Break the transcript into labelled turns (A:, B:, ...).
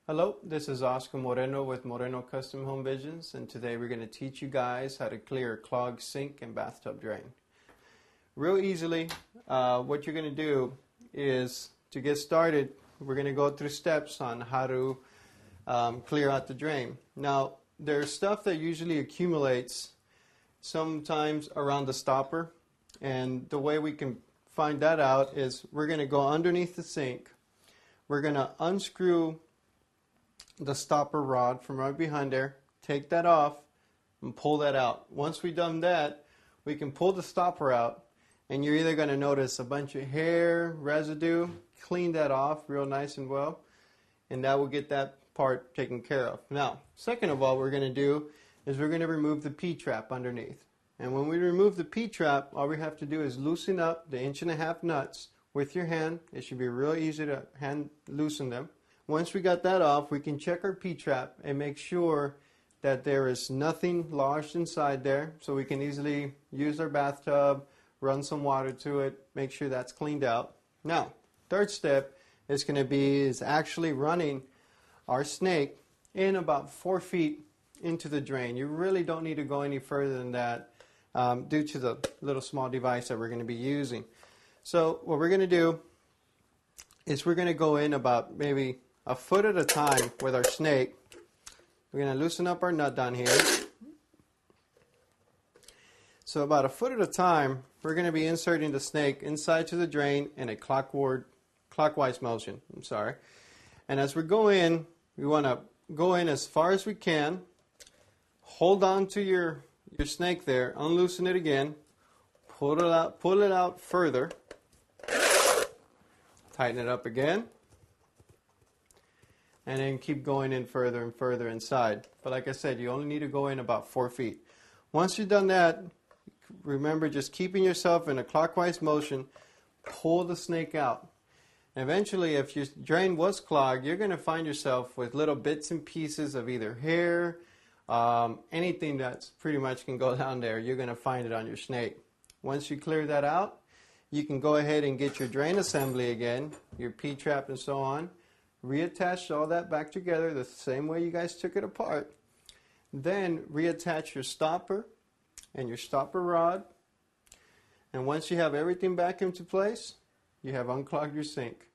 A: Hello, this is Oscar Moreno with Moreno Custom Home Visions, and today we're going to teach you guys how to clear a clogged sink and bathtub drain. Real easily, what you're going to do is, to get started, we're going to go through steps on how to clear out the drain. Now, there's stuff that usually accumulates sometimes around the stopper, and the way we can find that out is we're going to go underneath the sink. We're going to unscrew the stopper rod from right behind there, take that off and pull that out. Once we've done that, we can pull the stopper out, and you're either going to notice a bunch of hair, residue. Clean that off real nice and well, and that will get that part taken care of. Now, second of all, what we're going to do is we're going to remove the P-trap underneath. And when we remove the P-trap, all we have to do is loosen up the 1.5 nuts with your hand. It should be real easy to hand loosen them. Once we got that off, we can check our P-trap and make sure that there is nothing lodged inside there, so we can easily use our bathtub, run some water to it, make sure that's cleaned out. Now, third step is going to be actually running our snake in about 4 feet into the drain. You really don't need to go any further than that due to the little small device that we're going to be using. So what we're going to do is we're going to go in about maybe a foot at a time with our snake. We're going to loosen up our nut down here. So about a foot at a time, we're going to be inserting the snake inside to the drain in a clockwise motion. And as we go in, we want to go in as far as we can. Hold on to your snake there, unloosen it again, pull it out further, tighten it up again, and then keep going in further and further inside. But like I said, you only need to go in about 4 feet. Once you've done that, remember just keeping yourself in a clockwise motion, pull the snake out. And eventually, if your drain was clogged, you're going to find yourself with little bits and pieces of either hair, anything that's pretty much can go down there, you're going to find it on your snake. Once you clear that out, you can go ahead and get your drain assembly again, your P-trap and so on. Reattach all that back together the same way you guys took it apart. Then reattach your stopper and your stopper rod. And once you have everything back into place, you have unclogged your sink.